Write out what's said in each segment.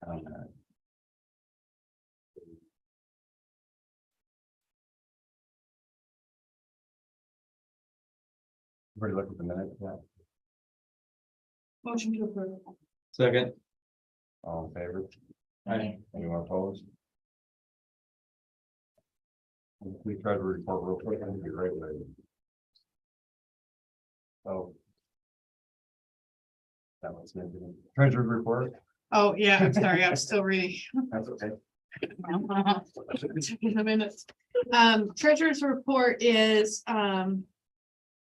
on that. Everybody look at the minute. Yeah. Motion to approve. Second. All in favor? Aye. Anyone opposed? We try to report real quick and be right with it. Oh. That was meant to be. Treasury report. Oh, yeah, I'm sorry, I'm still reading. That's okay. In a minute. Treasurer's report is,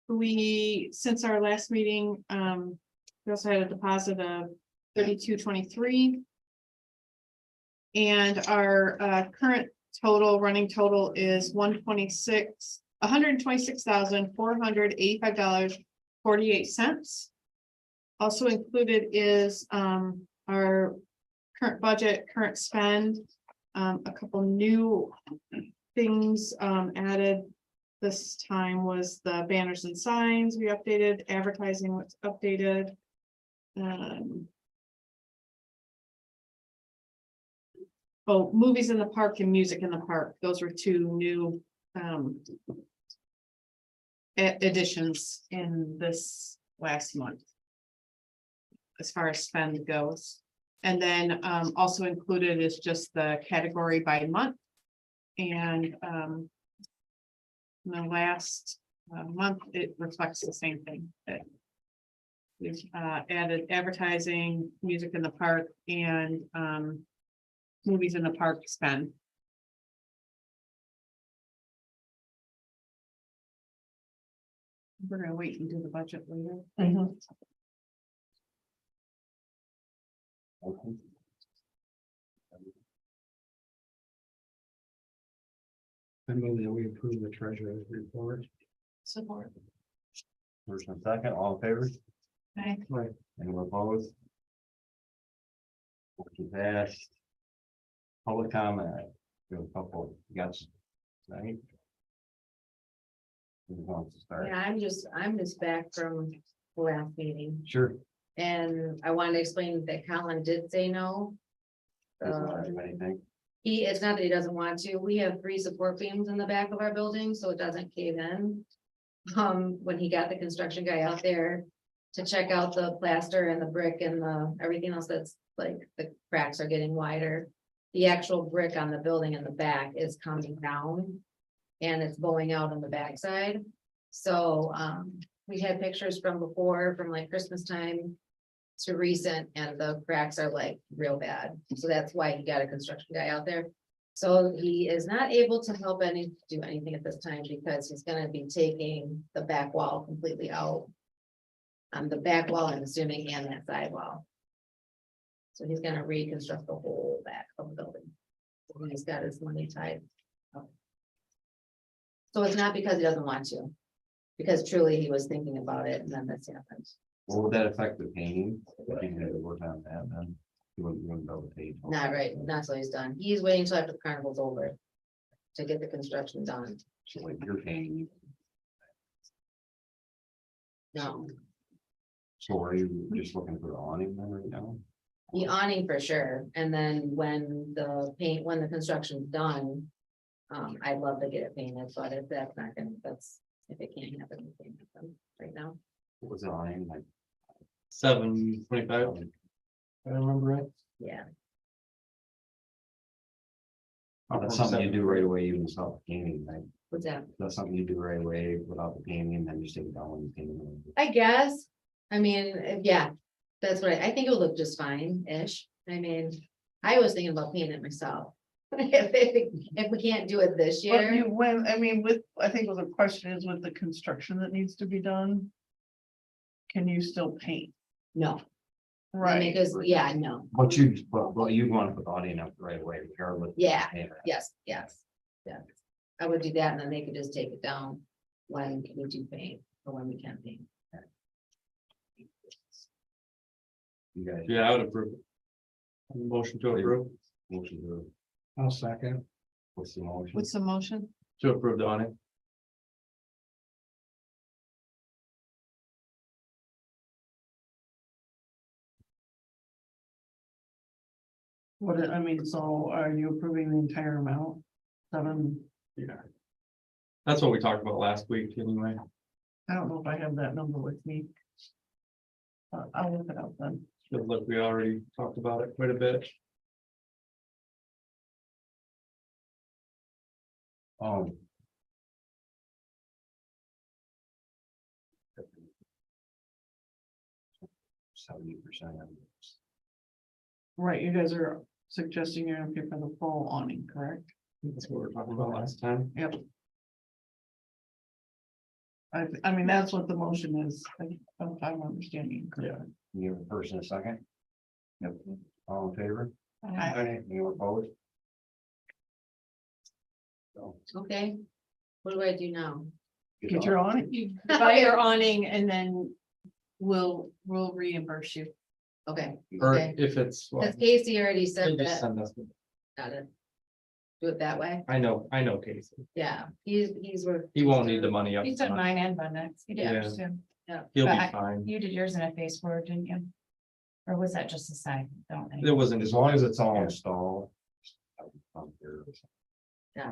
we, since our last meeting, we also had a deposit of 3223. And our current total, running total is $126,485.48. Also included is our current budget, current spend, a couple new things added this time was the banners and signs we updated, advertising was updated. Oh, movies in the park and music in the park. Those were two new additions in this last month. As far as spend goes. And then also included is just the category by month. And in the last month, it reflects the same thing. That we've added advertising, music in the park, and movies in the park spend. We're gonna wait and do the budget later. Okay. I move that we approve the treasurer's report. Support. First and second, all in favor? Okay. Right. Anyone opposed? Motion passed. Public comment. We have a couple, yes. Right? Who wants to start? Yeah, I'm just back from the last meeting, Sure. and I wanted to explain that Colin did say no. Doesn't have anything. It's not that he doesn't want to, we have 3 support beams in the back of our building, so it doesn't cave in. When he got the construction guy out there to check out the plaster and the brick and everything else, that's like, the cracks are getting wider. The actual brick on the building in the back is coming down. And it's blowing out on the backside. So we had pictures from before, from like Christmas time to recent, and the cracks are like real bad. So that's why he got a construction guy out there. So he is not able to do anything at this time because he's gonna be taking the back wall completely out. The back wall, I'm assuming, and that side wall. So he's gonna reconstruct the whole back of the building. When he's got his money tied up. So it's not because he doesn't want to, because truly he was thinking about it and then this happened. Well, would that affect the painting? If you had to work on that, then you wouldn't be able to paint. Not right, not till he's done. He's waiting till after the carnival's over to get the construction done. So like you're painting. No, So are you just looking for the awning then right now? the awning for sure. And then when the construction's done, I'd love to get it painted, but if that's not gonna, if it can't happen, it can't happen right now. What was the awning like? 725. I remember right. Yeah, That's something you do right away, even without the painting, right? what's that? That's something you do right away without the painting, and then you take it down when you paint it. I guess, I mean, yeah, that's what I think it'll look just fine-ish. I mean, I was thinking about painting it myself. If we can't do it this But year, I think the question is with the construction that needs to be done. Can you still paint? no. Right. Because, yeah, no, But you want to put the awning up right away regardless. Yeah. yes. I would do that and then they could just take it down when we do paint or when we can paint. You guys. Yeah, I would approve. Motion to approve. Motion to. I'll second. What's the motion? What's the motion? To approve the awning. What, I mean, so are you approving the entire amount? Seven, Yeah. That's what we talked about last week anyway. I don't know if I have that number with me. I'll look it up then. Feels like we already talked about it quite a bit. Oh. 70%. Right, you guys are suggesting you're gonna pay for the full awning, correct? That's what we were talking about last time. Yep. I mean, that's what the motion is, if I'm understanding. correct. You have a first and a second? Yep. All in favor? Aye. You opposed? So, Okay. What do I do now? Get your awning. You buy your awning and then we'll reimburse you. Okay, Or Okay. if it's. well, because Casey already said then just that, send us- got it. Do it that way, I know Casey. yeah, he's worth. He won't need the money up. You took front. mine and Bundex. You did Yeah. yours too. He'll but be I- fine. You did yours in a face forward, didn't you? Or was that just a side? Don't It wasn't. as long as it's all installed. Got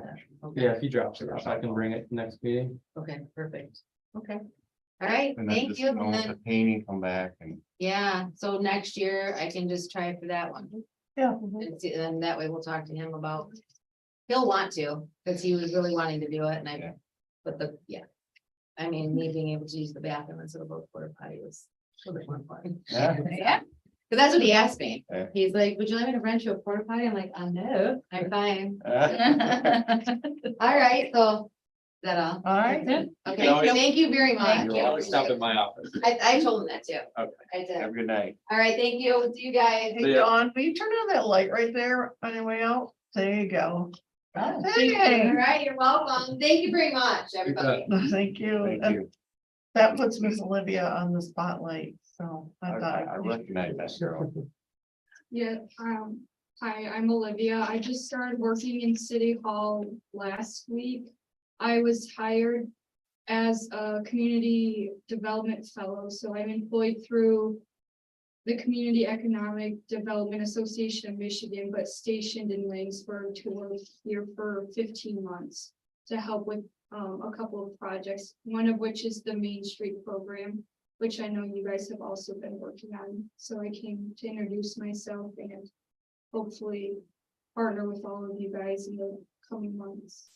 it. Okay. Yeah, if he drops it off, I can bring it next meeting. Okay, perfect. Okay. All right, And then thank just you. know And the then, painting come back and yeah, so next year I can just try for that one. Yeah. And see, then that way we'll talk to him about. He'll want to, because he was really wanting to do it and Yeah. but I mean, me being able to use the bathroom instead of both porta potty was a little bit more important. Yeah. Yeah. Cause that's what he asked me. Yeah. He's like, would you like me to rent you a porta potty? I'm like, no, I'm fine. All right, so. Is that all? All right. Okay, always- thank you very much. You always stop at my office. I told him that too. Okay. I did. have a good night. All right, thank you. See you guys. Hey, John, will you turn on that light right there on your way out? There you go. All Hey, right, you're welcome. Thank you very much, everybody. thank you. Thank And you. that puts Miss Olivia on the spotlight, so I I thought. recognize that girl. Yeah, hi, I'm Olivia. I just started working in City Hall last week. I was hired as a community development fellow, so I'm employed through the Community Economic Development Association of Michigan, but stationed in Langsburg to work here for 15 months to help with a couple of projects, one of which is the Main Street program, which I know you guys have also been working on. So I came to introduce myself and hopefully partner with all of you guys in the coming months.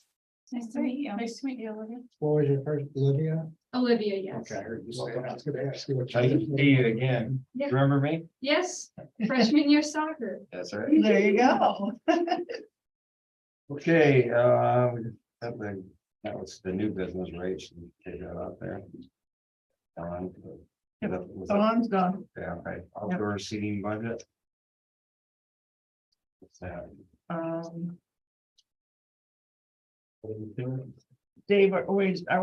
Nice to meet you. Nice to meet you, Olivia. What was your first, Olivia? Olivia, yes. Okay, I heard you say that. I was gonna ask you what. I can see you again. Yeah. Remember me? Yes, freshman year soccer. That's right. There you go. Okay, that was the new business rates. Take that out there. Don, was that- Dawn's done. Yeah, okay, outdoor seating budget. What's that? Dave, are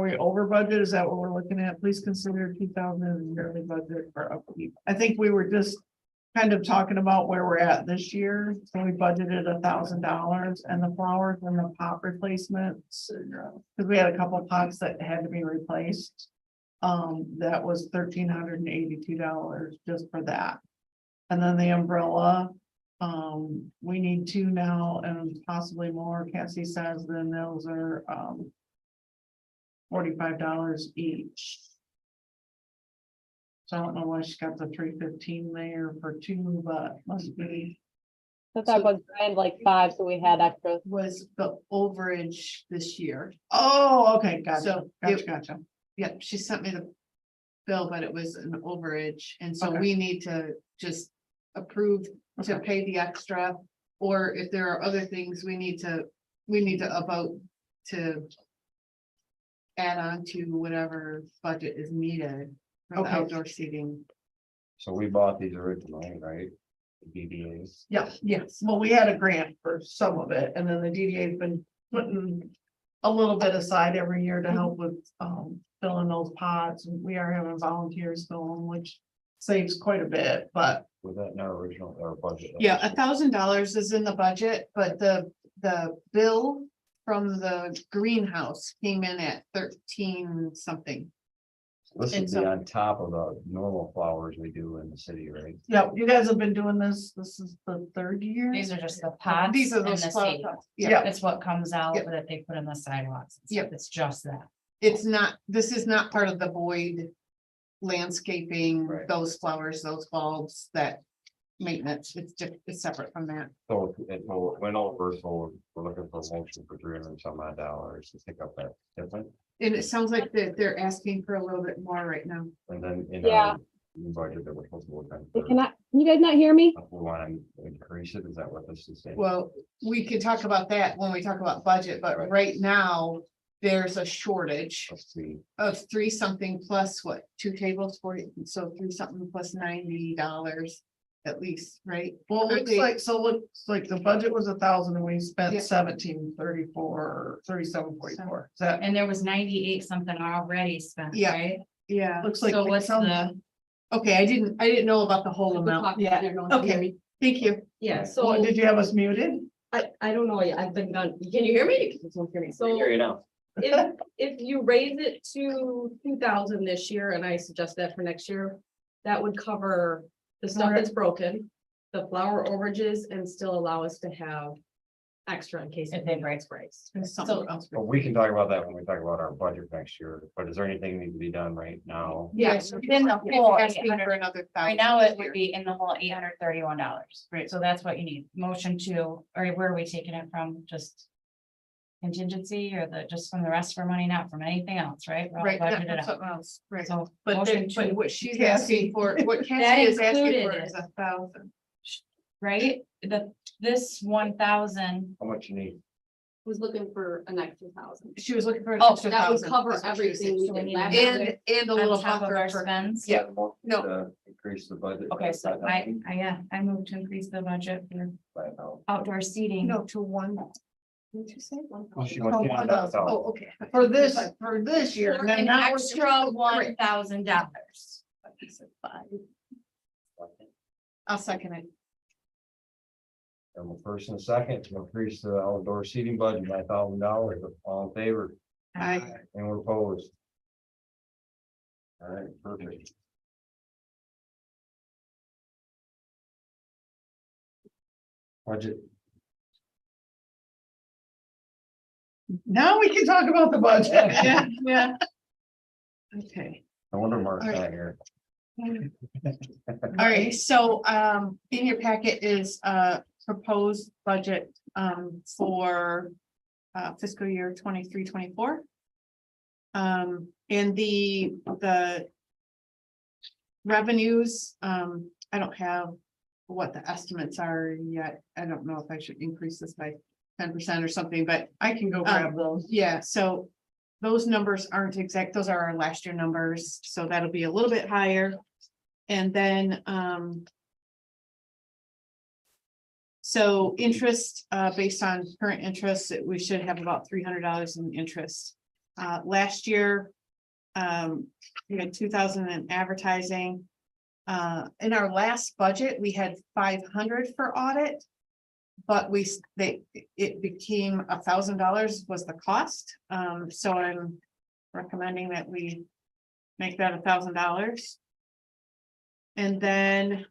we over budget? Is that what we're looking at? Please consider 2000 yearly budget for upkeep. I think we were just kind of talking about where we're at this year. So we budgeted $1,000 and the flowers and the pot replacements. Because we had a couple pots that had to be replaced. That was $1,382 just for that. And then the umbrella, we need two now and possibly more. Cassie says then those are, $45 each. So I don't know why she got the $315 there for two, but must be, Since I was trying like 5, so we had extras. Was the overage this year. oh, okay, gotcha, So gotcha. Yeah, she sent me the bill, but it was an overage, and so Okay. we need to just approve to Okay. pay the extra. Or if there are other things we need to about to add on to whatever budget is needed for the Okay. outdoor seating. So we bought these originally, right? The BBA's. Yeah, yes, well, we had a grant for some of it, and then the DDA's been putting a little bit aside every year to help with, filling those pots, and we are having volunteers fill them, which saves quite a bit, but Was that in our original, our budget? Yeah, $1,000 is in the budget, but the bill from the greenhouse came in at 13 something. This And is so- on top of the normal flowers we do in the city, right? Yeah, you guys have been doing this. This is the third year. These are just the pots These are and those the flower seed. pots. Yeah. It's what comes out Yep. that they put in the sidewalks. and Yep. stuff. It's just that. It's not, this is not part of the void landscaping, Right. those flowers, those bulbs, that maintenance, it's separate from that. So it went over, so we're looking for a motion for $300 and some odd dollars to pick up that different. And it sounds like they're asking for a little bit more right now. And then in Yeah. our new budget that we're supposed to work on. Hey, can you guys not hear me? We want to increase it, is that what this is saying? Well, we could talk about that when we talk about budget, but Right. right now, there's a shortage Let's see, of three something plus what, two tables for you, so three something plus $90 at least, right? Well, it looks Okay. like, so looks like the budget was 1,000 and we Yeah. spent 1734, 37.44. Is that, And there was 98 something already spent, Yeah. right? Yeah, looks like. So it what's sounds- the, okay, I didn't know about the whole amount. Yeah. Okay, thank you. Yeah, Oh, so did you have us muted? I don't know, I've been done, can you hear me? You can't hear me. So you know. if you raise it to 2,000 this year, and I suggest that for next year, that would cover the stuff that's broken, the flower overages, and still allow us to have extra in case If they breaks. There's something else. But we can talk about that when we talk about our budget next year, but is there anything need to be done right now? Yes. Within the You're whole asking 800 for another Right 1,000 now, it this would year. be in the whole $831. Right. So that's what you need. Motion to, or where are we taking it from? Just contingency or just from the rest of our money, not from anything else, right? We're all Right, not budgeted from out. something else, right. So. But motion then, but to- what she's Cassie. asking for, what Cassie is asking included for it. is 1,000. Right, this 1,000, How much you need? was looking for an extra 1,000. She was looking for an Oh, extra That would 1,000. cover is what she was saying. everything we So we did need last to- year. And a on little top of our buffer for, spends. Yeah. No. To increase the budget. Okay, so I move to increase the budget for outdoor seating. no, to one. What'd you say? Oh, she Oh, wants- 1,000. Oh, okay. For this year. and then An now we're- extra $1,000. I'll second it. And the first and second to increase the outdoor seating budget by $1,000, all in favor, I, anyone opposed? All right, perfect. Budget, Now we can talk about the budget. yeah, yeah. Okay. I wonder Mark's All right. not here. All right, so in your packet is proposed budget for fiscal year 23-24. And the revenues, I don't have what the estimates are yet. I don't know if I should increase this by 10% or something, but I can go grab those. yeah, so those numbers aren't exact. Those are our last year numbers, so that'll be a little bit higher. And then, so interest, based on current interest, we should have about $300 in interest. Last year, we had 2,000 in advertising. In our last budget, we had 500 for audit. But it became $1,000 was the cost, so I'm recommending that we make that $1,000. And then,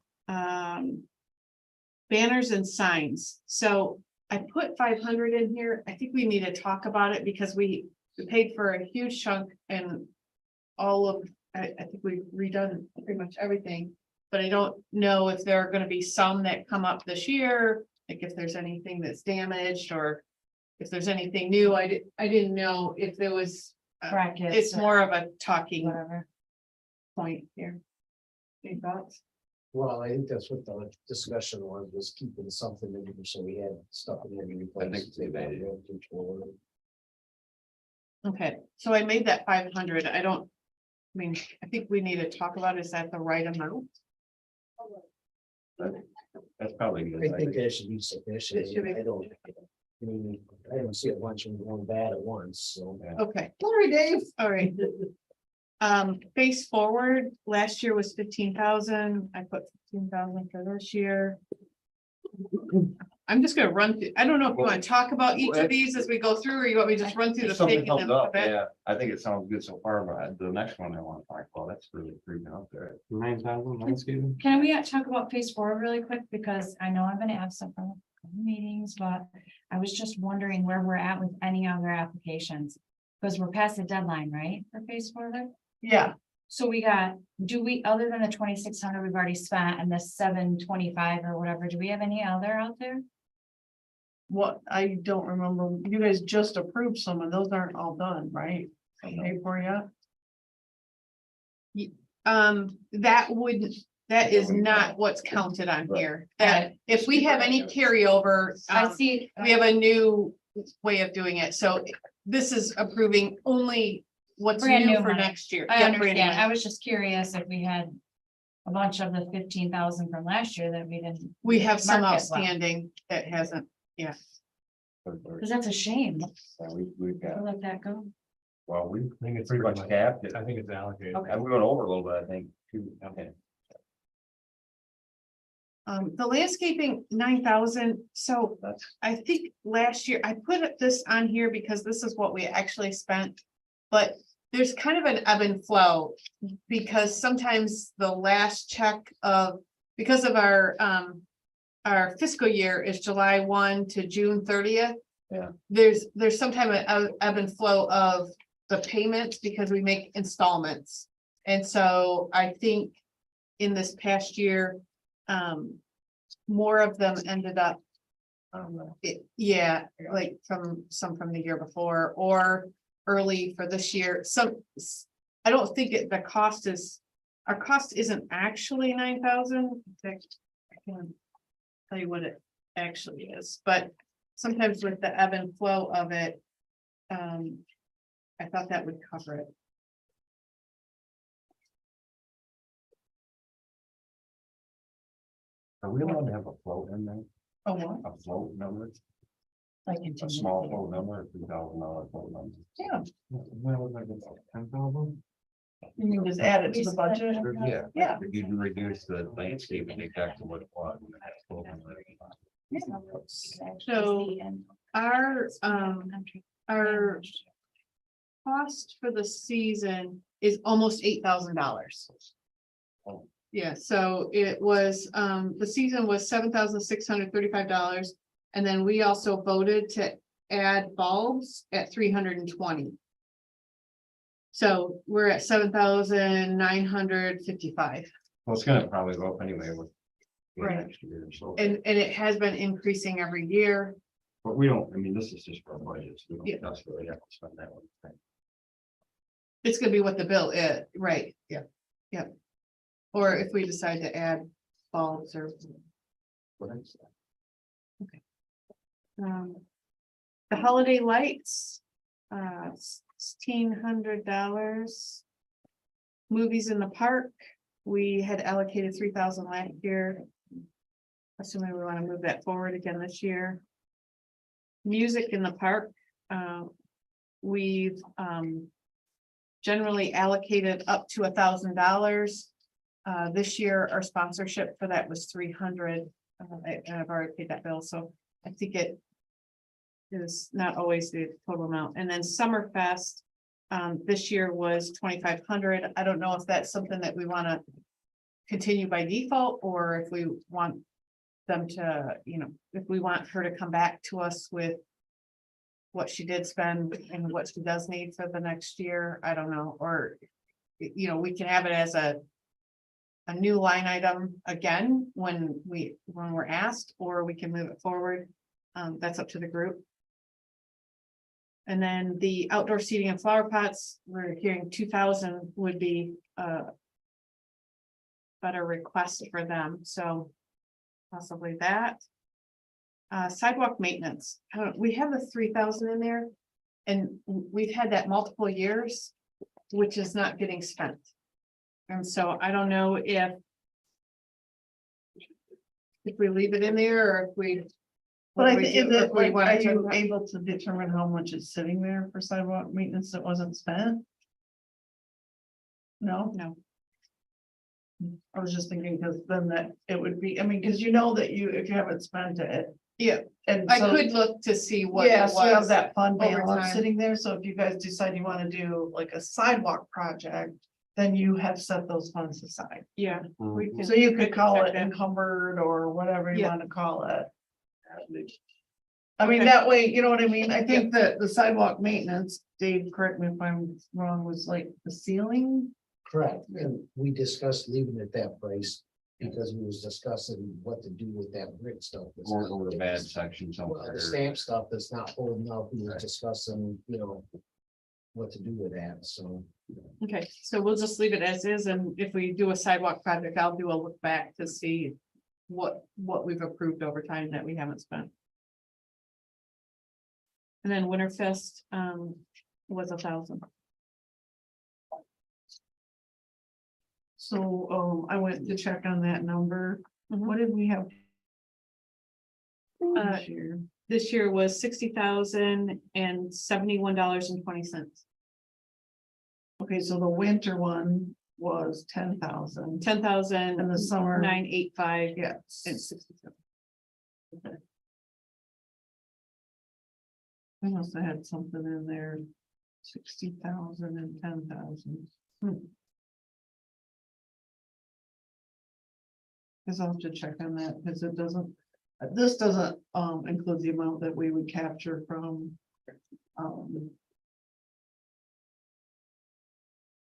banners and signs, so I put 500 in here. I think we need to talk about it because we paid for a huge chunk and all of, I think we've redone pretty much everything. But I don't know if there are gonna be some that come up this year, like if there's anything that's damaged or if there's anything new. I didn't know if there was, Brackets. it's or more of a talking Whatever. point here. Any thoughts? Well, I think that's what the discussion was keeping something in there, so we had stuff in there to replace. I think it's a good idea. Okay, so I made that 500. I mean, I think we need to talk about, is that the right amount? That's probably I good. think that should be sufficient. It should be. I don't see a bunch of them going bad at once, so. Okay. Sorry, Dave. All right. Face forward, last year was 15,000. I put 15,000 for this year. I'm just gonna run through, I don't know if you want to talk about each of these as we go through, or you want me to just run through the If something pick and comes then. up, yeah, I think it sounds good so far, but the next one I want to talk about, that's really creeping up there. 9,000 landscaping. Can we talk about phase 4 really quick? Because I know I've been absent from a couple meetings, but I was just wondering where we're at with any other applications. Because we're past the deadline, right, for phase 4 there? Yeah, So we got, do we, other than the 2,600 we've already spent and the 725 or whatever, do we have any other out there? what, I don't remember, you guys just approved some of those aren't all done, right? Paid for yet? That is not what's counted on here. That if we have any carryover, I see. we have a new way of doing it. So this is approving only what's Brand new new for money. next year. I Yeah, brand new understand. money. I was just curious if we had a bunch of the 15,000 from last year that we didn't. We have some market well. outstanding that hasn't, Because that's a shame. We've got, To let that go. well, we I think it's pretty much capped it. I think it's allocated. Okay. I'm going over a little bit, I think, too. Okay. the landscaping 9,000, so I think last year, I put this on here because this is what we actually spent. But there's kind of an ebb and flow, because sometimes the last check of, because of our fiscal year is July 1 to June 30th. Yeah. There's sometime an ebb and flow of the payments because we make installments. And so I think in this past year, more of them ended up, like from the year before or early for this year. I don't think the cost is, our cost isn't actually 9,000. I can tell you what it actually is, but sometimes with the ebb and flow of it, I thought that would cover it. Are we allowed to have a float in there? Oh, what? A float number, Like a small float number, $2,000 float number? Yeah, Well, was like about 10,000? you can just add it to the budget. Yeah. Yeah. You can reduce the landscape and back to what it was. So our cost for the season is almost $8,000. Yeah, so it was, the season was $7,635. And then we also voted to add bulbs at 320. So we're at 7,955. Well, it's gonna probably go up anyway with. Right. Next year, so, And it has been increasing every year. but we don't, I mean, this is just for our budgets, we Yeah. don't necessarily have to spend that one. It's gonna be what the bill is, right? Yeah, yeah. Or if we decide to add bulbs or. The holiday lights, $1,600. Movies in the park, we had allocated 3,000 last year. Assuming we want to move that forward again this year. Music in the park, we've generally allocated up to $1,000. This year, our sponsorship for that was 300. I've already paid that bill, so I think it is not always the total amount. And then Summerfest, this year was 2,500. I don't know if that's something that we want to continue by default, or if we want them to, if we want her to come back to us with what she did spend and what she does need for the next year. I don't know, or, we can have it as a new line item again when we're asked, or we can move it forward. That's up to the group. And then the outdoor seating and flower pots, we're hearing 2,000 would be a better request for them, so possibly that. Sidewalk maintenance, we have the 3,000 in there, and we've had that multiple years, which is not getting spent. And so I don't know if we leave it in there, or if we. But I what do we think, do, is or it if we like, want are to- you able to determine how much is sitting there for sidewalk maintenance that wasn't spent? No, No, I was just thinking, because then that it would be, I mean, because you know that you, if you haven't spent it. Yeah. And I so, could look to see what it yeah, so you have was. that fund over balance time. sitting there, so if you guys decide you want to do like a sidewalk project, then you have set those funds aside. Yeah. we can- So you could call check it that. encumbered or whatever you Yeah. want to call it. I mean, Okay. that way, you know what I mean? I think that the sidewalk maintenance, Dave, correct me if I'm wrong, was like the ceiling. Correct, and we discussed leaving it that price because we was discussing what to do with that brick stuff. that's Or not- over the bad section Well, somewhere. the stamp stuff that's not holding up, we was Right. discussing, you know, what to do with that, so. Okay, so we'll just leave it as is, and if we do a sidewalk project, I'll do a look back to see what we've approved over time that we haven't spent. And then Winterfest, was 1,000. So, I went to check on that number. Mhm. What did we have? Uh, This year? This year was $60,071.20. Okay, so the winter one was 10,000. 10,000 And the summer, 985 yeah. and 67. I must have had something in there, 60,000 and 10,000. Cause I'll have to check on that, because it doesn't, this doesn't, include the amount that we would capture from,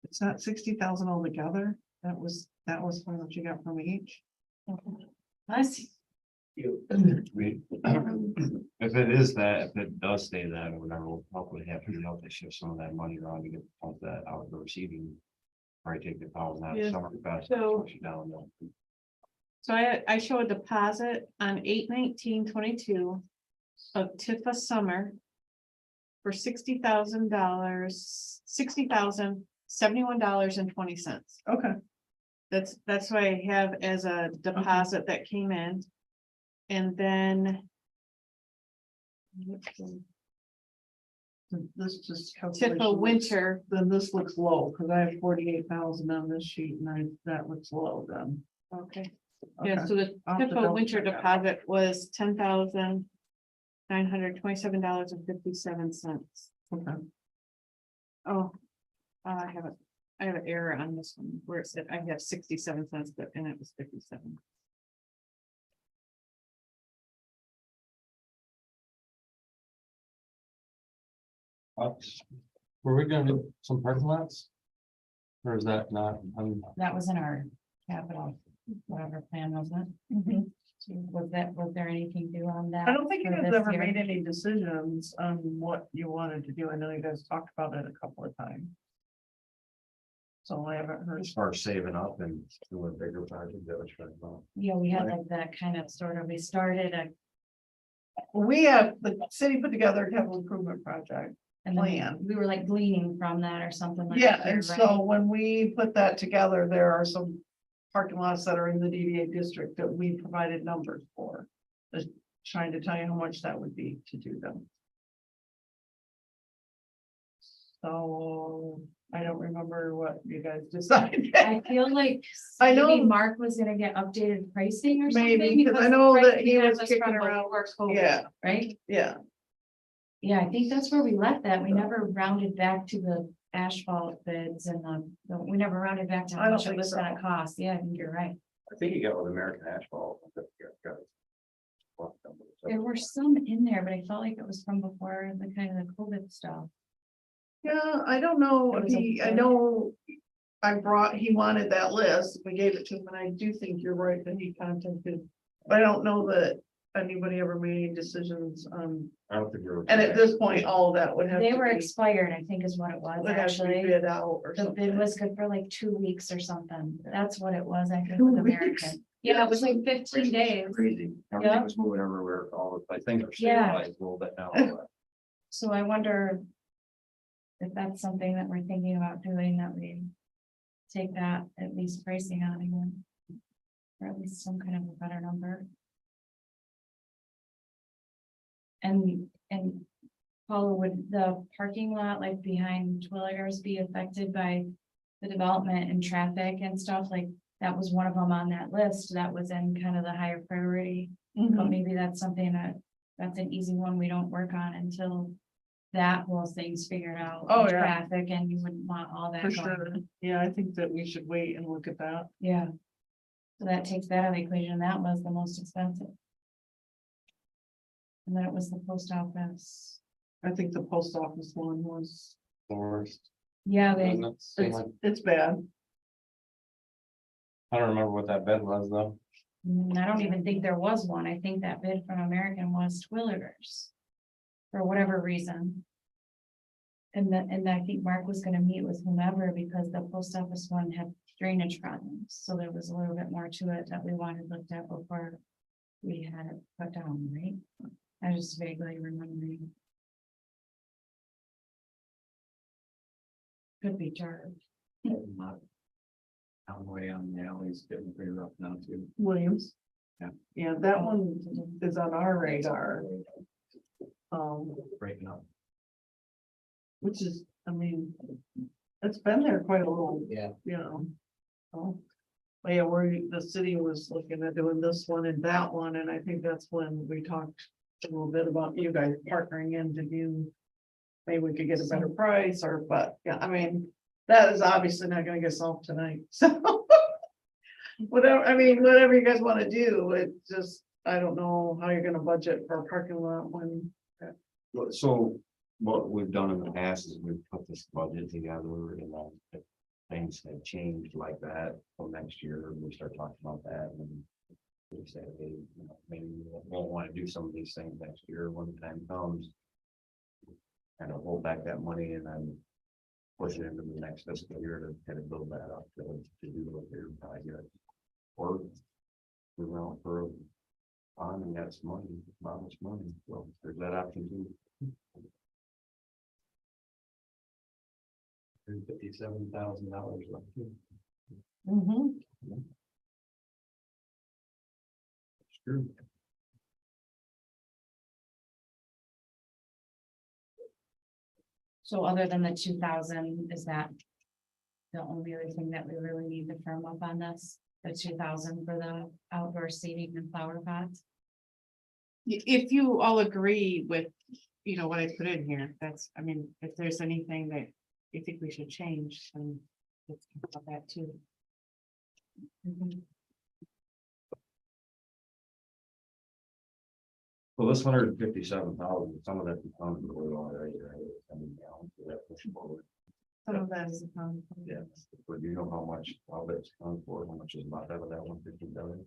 it's not 60,000 altogether, that was how much you got from each. I see. If it is that, if it does stay that or whatever, we'll probably have to help to shift some of that money around to get pump that outdoor seating. Probably take the $1,000 out Yeah, of summer fest, so- push it down though. So I show a deposit on 8/19/22 of Tifa Summer for $60,000, $60,071.20. Okay, That's what I have as a deposit that came in. And then this just. Tifa calculation Winter, looks- Then this looks low, because I have 48,000 on this sheet, and that looks low then. okay, yeah, Okay. so the I'll have to Tifa double Winter check that. deposit was $10,927.57. Okay. Oh, I have an error on this one where it said I have 67 cents, but and it was 57. Were we gonna do some parking lots? Or is that not, That was in our capital, whatever plan was it? Was there anything due on that? I don't think you for guys this ever year? made any decisions on what you wanted to do. I know you guys talked about it a couple of times. So I haven't heard. As far as saving up and doing bigger projects, that was right about. Yeah, we had like that kind of sort of, we started a, We have, the city put together a capital improvement project and then plan. we were like gleaning from that or something like. Yeah, that, and right? so when we put that together, there are some parking lots that are in the DDA district that we provided numbers for. Just trying to tell you how much that would be to do them. So I don't remember what you guys decided. I feel like. I know- maybe Mark was gonna get updated pricing or something. Maybe, 'cause I the know that pricing he had was kicking from around- before COVID, Yeah, Right? yeah. Yeah, I think that's where we left that. We never rounded back to the asphalt bids and we never rounded back to I how don't much it think was so. gonna cost. Yeah, I think you're right. I think you got with American Asphalt. There were some in there, but I felt like it was from before the kind of the COVID stuff. Yeah, I don't know, It was a I bid. know. He wanted that list, we gave it to him, and I do think you're right that he contacted. But I don't know that anybody ever made any decisions, I don't think you're. and at this point, all of that would have. They to were be- expired, I think is what it was, would have to be actually. bid out or The something. bid was good for like 2 weeks or something. That's what it was, I think, 2 with weeks? American. Yeah, it was like 15 days. Crazy. Everything was moving everywhere, all the, like, things are Yeah. stabilized a little bit now. but So I wonder if that's something that we're thinking about doing, that we take that at least pricing on again. Or at least some kind of a better number. And Paula, would the parking lot like behind Twilligers be affected by the development and traffic and stuff? Like, that was one of them on that list, that was in kind of the higher priority. But Mhm. maybe that's something that's an easy one we don't work on until that whole thing's figured out. Oh, with yeah. Traffic, and you wouldn't want all that For going sure. on. Yeah, I think that we should wait and look at that. Yeah. So that takes that out of the equation, that was the most expensive. And then it was the post office. I think the post office one was, The worst. Yeah, they, Doesn't it seem it's, like- it's bad. I don't remember what that bed was though. I don't even think there was one, I think that bid from American was Twilligers. For whatever reason. And I think Mark was gonna meet with whomever because the post office one had drainage problems, so there was a little bit more to it that we wanted looked at before. We had it put down, right? I just vaguely remembering. Could be charged. Down way on the alleys getting pretty rough now too. Williams. Yeah. Yeah, that one is on our radar. Breaking up. Which is, I mean, it's been there quite a little, Yeah, you know. So, but yeah, the city was looking at doing this one and that one, and I think that's when we talked a little bit about you guys partnering in to do. Maybe we could get a better price or, but yeah, I mean, that is obviously not gonna get solved tonight, so. Whatever, I mean, whatever you guys wanna do, it just, I don't know how you're gonna budget for a parking lot when. So what we've done in the past is we've put this budget together and if things have changed like that for next year, we start talking about that and we say, hey, you know, maybe we won't want to do some of these things next year when the time comes. Kind of hold back that money and then push it into the next fiscal year to kind of build that up to do what they're project. Or we went for on and got some money, not much money, so there's that option too. $57,000 left. True. So other than the 2,000, is that? The only other thing that we really need to firm up on this, the 2,000 for the outdoor seating and flower pots? If you all agree with, you know, what I put in here, that's, I mean, if there's anything that you think we should change, then let's talk about that too. Well, this $157,000, some of that becomes really already, right? Coming down to that push forward. Some of that is. Yeah, but you know how much, all that's come for, how much is left out of that 150,000?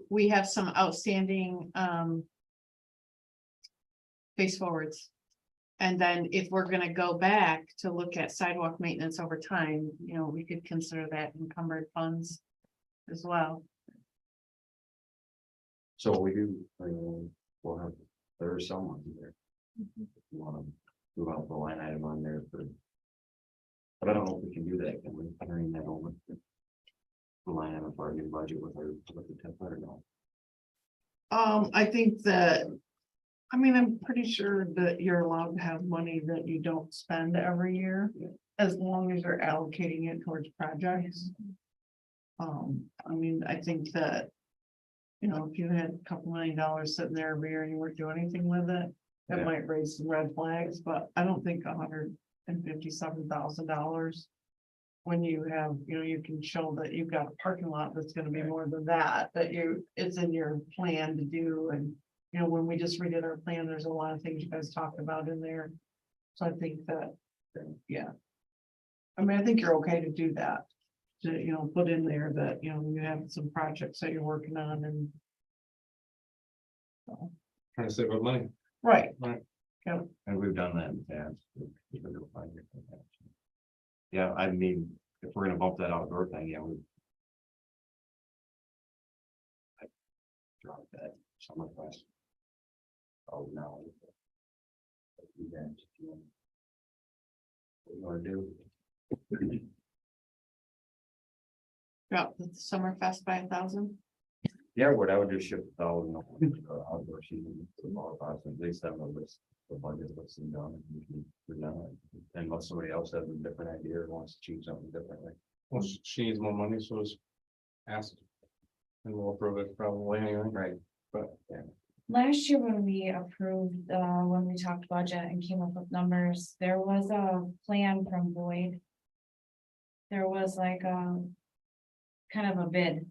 We have some outstanding, face forwards. And then if we're gonna go back to look at sidewalk maintenance over time, you know, we could consider that encumbered funds as well. So we do, we'll have, there's someone there. You wanna move out the line item on there for. But I don't know if we can do that, can we, carrying that over? The line item for our new budget with the 10 no. I think that, I mean, I'm pretty sure that you're allowed to have money that you don't spend every year, as long as you're allocating it towards projects. I mean, I think that, you know, if you had a couple $1 million sitting there every year and you weren't doing anything with it, that Yeah. might raise some red flags, but I don't think $157,000. When you have, you know, you can show that you've got a parking lot that's gonna be more than that, it's in your plan to do, and. You know, when we just redid our plan, there's a lot of things you guys talked about in there. So I think that, yeah. I mean, I think you're okay to do that. To, you know, put in there that, you know, you have some projects that you're working on and. Trying to save up money. Right. Right. Yep. And we've done that in the past. Yeah, I mean, if we're gonna bump that outdoor thing, yeah, we. Drop that summer class. Oh, no. You guys, if you want. What you wanna do? Drop the summer fest by 1,000. Yeah, what I would do, shift 1,000 outdoor season, at least that was the budget was done. Unless somebody else has a different idea or wants to choose something differently. Well, she needs more money, so does ask. And we'll approve it probably anyway. Right. But Yeah. Last year when we approved, when we talked budget and came up with numbers, there was a plan from Boyd. There was like a kind of a bid.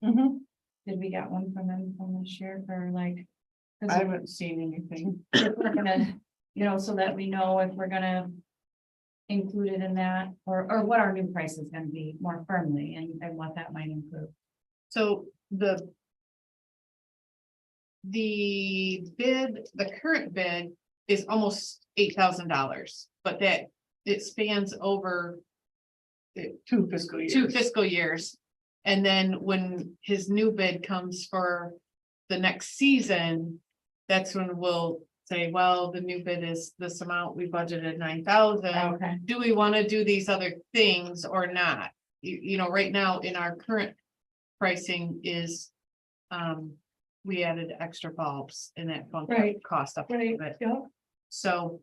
Mhm. Did we get one from them from this year for like? 'cause I haven't seen anything. if we're gonna, so that we know if we're gonna include it in that, or what our new price is gonna be more firmly and what that might include. So the bid, the current bid is almost $8,000, but that it spans over 2 fiscal years. 2 fiscal years. And then when his new bid comes for the next season, that's when we'll say, well, the new bid is this amount, we budgeted 9,000. Okay. Do we want to do these other things or not? Right now in our current pricing is, we added extra bulbs in that bumped up Right. cost up a Right, little bit. yeah. So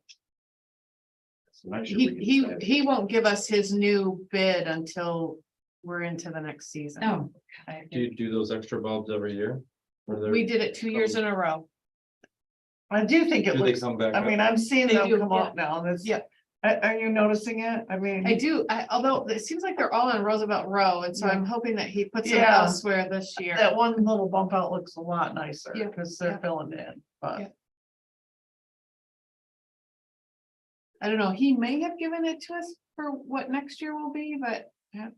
So next year we can set- he won't give us his new bid until we're into the next season. Oh. do you do those extra bulbs every year? Or they're- We did it 2 years in a row. I do think it Do they looks, come back? I up? mean, I'm seeing They them do, come up now, that's. Yeah. Are you noticing it? I mean. I do, although it seems like they're all on Roosevelt Row, and so I'm hoping that he puts them Yeah. elsewhere this year. That one little bump out looks a lot nicer, Yeah, because they're yeah. filling in, but. Yeah. I don't know, he may have given it to us for what next year will be, but I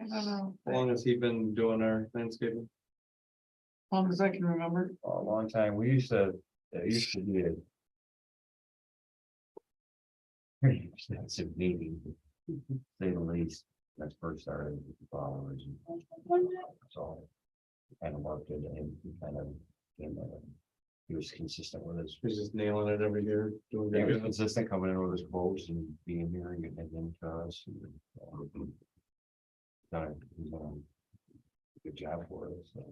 don't know. How long has he been doing our landscaping? Long as I can remember. A long time. It used to be a pretty extensive meeting, to say the least, when I first started with the followers. So kind of worked it and he kind of, he was consistent with his. He's just nailing it every year, doing He was good. consistent coming in with his quotes and being here and getting it into us. He's done a good job for us, so.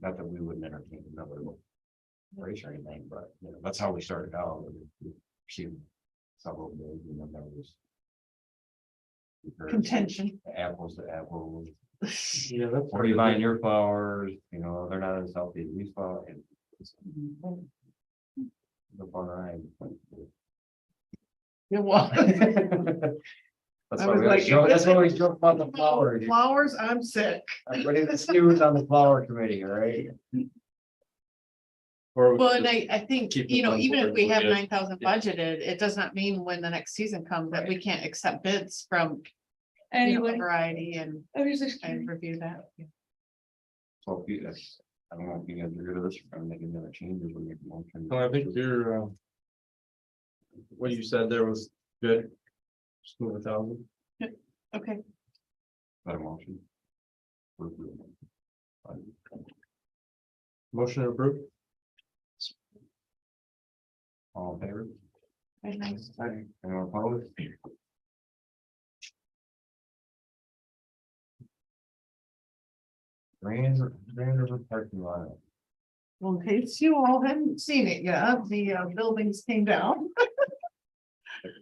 Not that we wouldn't entertain another race or anything, but that's how we started out. We received several bids and then there was Contention. apples to apples. Yeah, that's. Where are you buying your flowers? They're not in Southeast, these flowers. The fun ride. It was. That's I why was we like, always joke- that's why we joke about the flowers. Flowers, I'm sick. Everybody that's new is on the flower committee, all right? Or we Well, could and just- I think, keep it on even if board we with have it. 9,000 Yeah. budgeted, it does not mean when the next season comes that we can't accept bids from a Anyway. variety and I was just curious. review that. So if you, I don't know if you guys are good at this, or making other changes when you. No, I think you're, what you said there was good. Just move 1,000. Okay, That a motion? Motion approved. All in favor? very nice. Anyone opposed? Grand River parking lot. Well, in case you all haven't seen it yet, the buildings came down.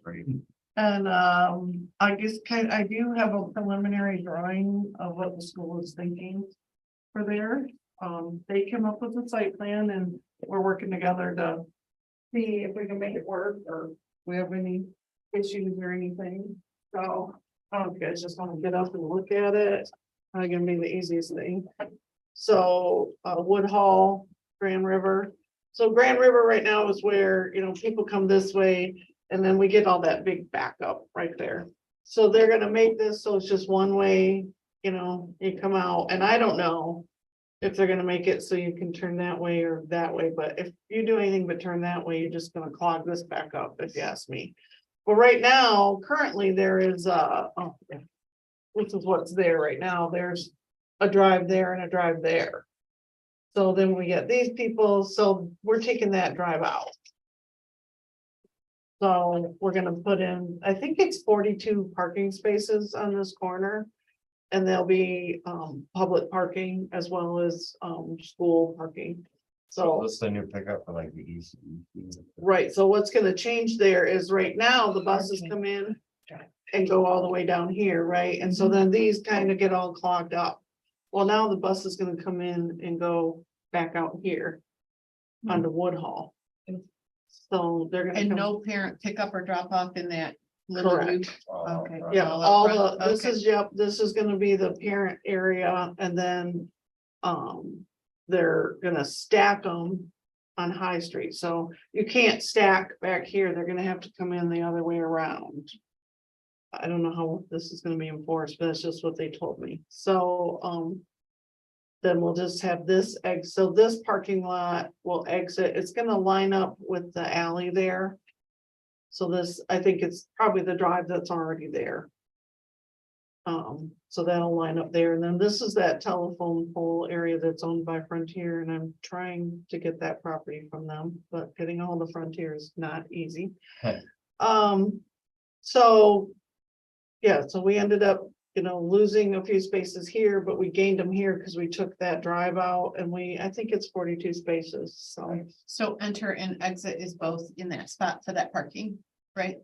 Great. And I guess I do have a preliminary drawing of what the school is thinking for there. They came up with a site plan and we're working together to see if we can make it work or if we have any issues or anything. So, I don't know if you guys just want to get up and look at it. Probably gonna be the easiest thing. So, Woodhall, Grand River. So Grand River right now is where, people come this way. And then we get all that big backup right there. So they're gonna make this, so it's just one way, you come out, and I don't know. If they're gonna make it so you can turn that way or that way, but if you do anything but turn that way, you're just gonna clog this back up, if you ask me. But right now, currently there is this is what's there right now, there's a drive there and a drive there. So then we get these people, so we're taking that drive out. So we're gonna put in, I think it's 42 parking spaces on this corner. And there'll be public parking as well as school parking. So So, that's the new pickup for like the east. right, so what's gonna change there is right now, the buses come in. And go all the way down here, right? And so then these kind of get all clogged up. Well, now the bus is gonna come in and go back out here onto Woodhall. So they're gonna. And come- no parent pickup or drop off in that little Correct. loop? Okay. Yeah, All up all front, the, this okay. is, yep, this is gonna be the parent area and then, they're gonna stack them on High Street. So you can't stack back here. They're gonna have to come in the other way around. I don't know how this is gonna be enforced, but that's just what they told me. So, then we'll just have this exit. So this parking lot will exit. It's gonna line up with the alley there. So this, I think it's probably the drive that's already there. So that'll line up there. And then this is that telephone pole area that's owned by Frontier, and I'm trying to get that property from them, but getting all the Frontier is not easy. Hey. So. Yeah, so we ended up, losing a few spaces here, but we gained them here because we took that drive out and I think it's 42 spaces, so. So enter and exit is both in that spot for that parking, right?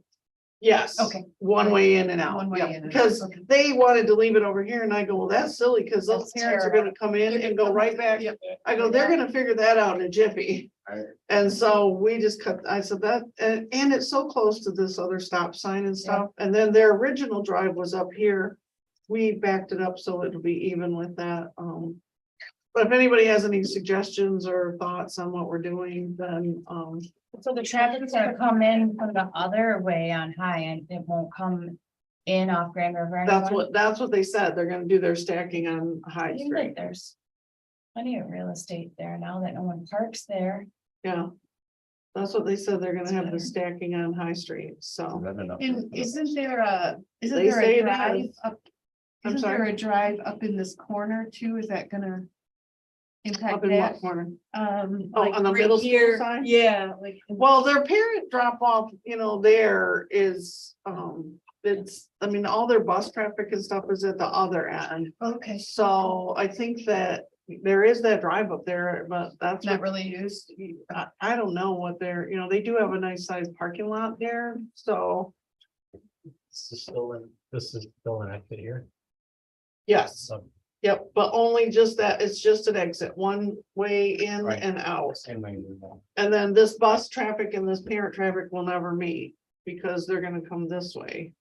Yes. Okay. One way in and out. One way Yep, in and out, because okay. they wanted to leave it over here and I go, well, that's silly because those That's parents are gonna come in and go right back. Yep. I go, they're gonna figure that out in a jiffy. Right. And so we just cut, I said that, and it's so close to this other stop sign and stuff. And then their original drive was up here. We backed it up so it'll be even with that. But if anybody has any suggestions or thoughts on what we're doing, then, So the traffic's gonna come in from the other way on High and it won't come in off Grand River. that's what they said. They're gonna do their stacking on High Seems Street. like there's plenty of real estate there now that no one parks there. Yeah. That's what they said. They're gonna have the stacking on High Street, so. And isn't there a They say a it drive is. up? I'm Isn't there sorry? a drive up in this corner too? Is that gonna impact Up in that? what corner? Oh, on the middle school side? Yeah, like. Well, their parent drop off, there is, all their bus traffic and stuff is at the other end. Okay, So I think that there is that drive up there, but that's not what, really used. I don't know what they're, they do have a nice sized parking lot there, so. This is still an exit here. Yes, So, yep, but only just that, it's just an exit, one way in Right. and out. same way you do And then this bus traffic and this parent traffic will never meet because they're gonna come this way.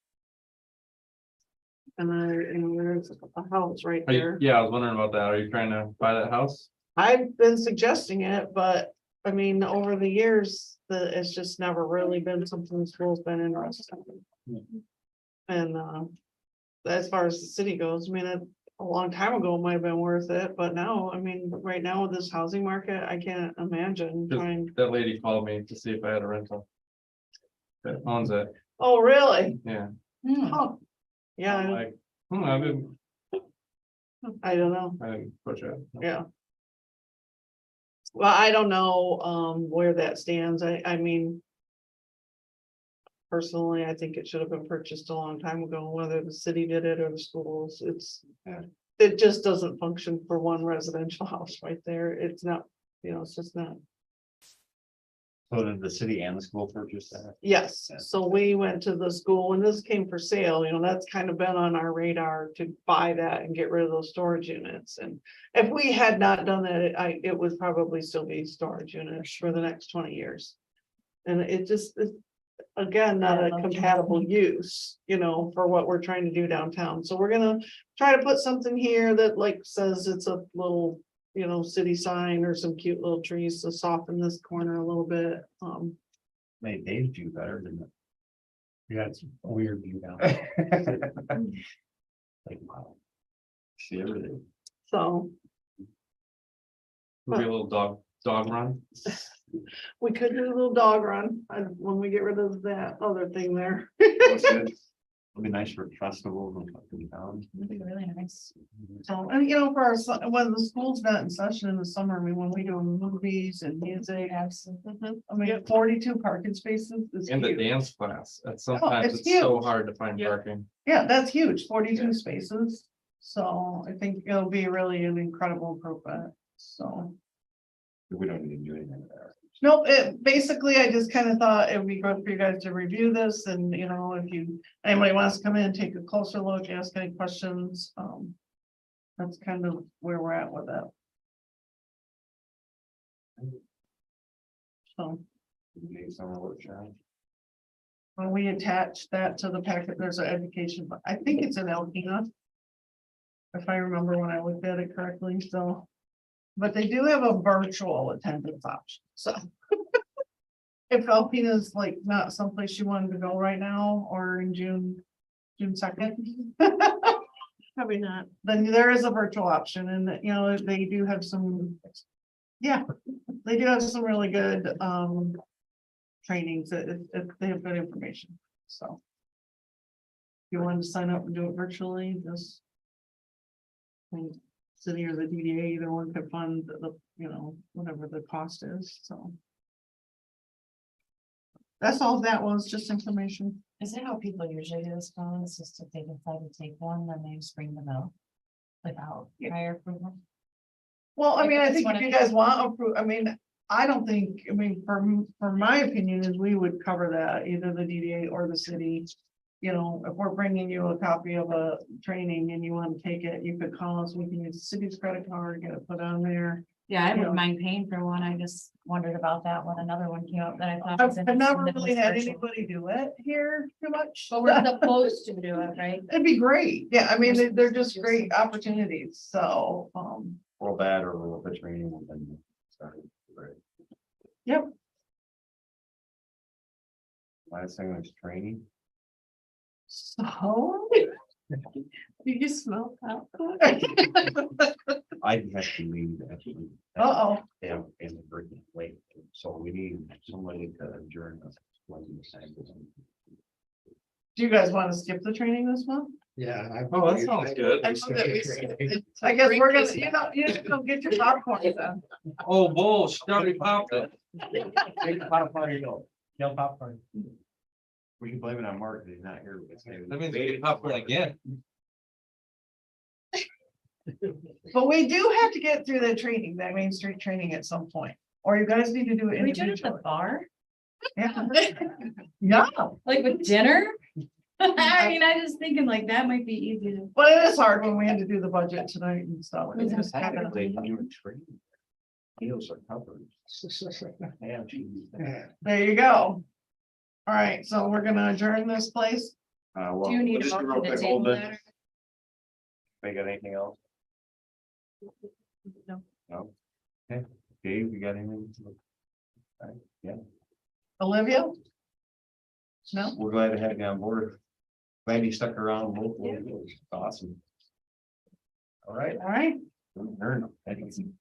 And then, there's a house right there. Yeah, I was wondering about that. Are you trying to buy that house? I've been suggesting it, but over the years, it's just never really been something the school's been interested in. And, as far as the city goes, a long time ago it might have been worth it, but now, right now with this housing market, I can't imagine trying. That lady called me to see if I had a rental. That owns it, Oh, really? yeah. Oh, yeah, I'm like, I didn't I don't know. push it. Yeah. Well, I don't know, where that stands. Personally, I think it should have been purchased a long time ago, whether the city did it or the schools. It just doesn't function for one residential house right there. It's not, it's just not. So did the city and the school purchase that? Yes, so we went to the school when this came for sale, that's kind of been on our radar to buy that and get rid of those storage units. And if we had not done that, it would probably still be storage units for the next 20 years. And it's again, not a compatible use, for what we're trying to do downtown. So we're gonna try to put something here that says it's a little, city sign or some cute little trees to soften this corner a little bit. Made Dave's view better, didn't it? You got some weird view down. Like, wow. See everything. So Maybe a little dog run. we could do a little dog run when we get rid of that other thing there. That's good. It'll be nice for festivals and stuff in town. It'd be really nice. So, and for our, when the school's not in session in the summer, when we do movies and music. Absolutely. 42 parking spaces is In the huge. dance class, sometimes it's it's so huge. hard to find Yeah. parking. Yeah, that's huge, 42 spaces. So I think it'll be really an incredible improvement, so. We don't need to do anything there. Nope, basically, I just kind of thought it would be good for you guys to review this and, if anybody wants to come in and take a closer look, ask any questions, That's kind of where we're at with that. So, Maybe summer workshop. when we attach that to the packet, there's an education, but I think it's an Alpena. If I remember when I looked at it correctly, so. But they do have a virtual attendance option, so. If Alpena's like not someplace you wanted to go right now or in June 2nd. Probably not. Then there is a virtual option and, you know, they do have some. Yeah, they do have some really good, trainings that, they have good information, so. If you wanted to sign up and do it virtually, just. City or the DDA, either one could fund the, you know, whatever the cost is, so. That's all that was, just information. Is that how people usually do this, phone? It's just if they decide to take one, then they just bring them out without prior approval? Well, I If mean, I it's think one if of you the- guys want, I mean, I don't think, I mean, for my opinion is we would cover that, either the DDA or the city. You know, if we're bringing you a copy of a training and you want to take it, you could call us, we can use the city's credit card, get it put on there. Yeah, I Yeah. wouldn't mind paying for one. I just wondered about that when another one came up that I thought. was I've never interesting that really was had virtual. anybody do it here too much. But we're supposed to do it, right? It'd be great, yeah, I mean, they're just great opportunities, so, Or that or the training and then started. Right. Yep. Last thing was training. so. You just smell alcohol? I have to leave actually. Uh-oh, Yeah, in the break late, so we need somebody to adjourn us. do you guys want to skip the training this month? Yeah. Oh, that sounds good. I know that I guess we're gonna, you just go get your popcorn then. Oh, bull, stubby popped it. Yell popcorn. We can blame it on Mark, 'cause he's not here. That means we get popcorn again. But we do have to get through that training, that Main Street training at some point, or you guys need to do it Can we do it at the individually. bar? Yeah. Yeah, Like with dinner? I mean, I was thinking like that might be easy to. but it is hard when we had to do the budget tonight and stuff. It's just kind of- Meals are covered. Yeah, geez. There you go. All right, so we're gonna adjourn this place. Well, Do you need a just motion real to quick, table hold it. that? They got anything else? No. No? Okay, Dave, you got anything? All right, yeah, Olivia? No? we're glad to have you on board. Glad you stuck around. Awesome. All right. All right. Thank you.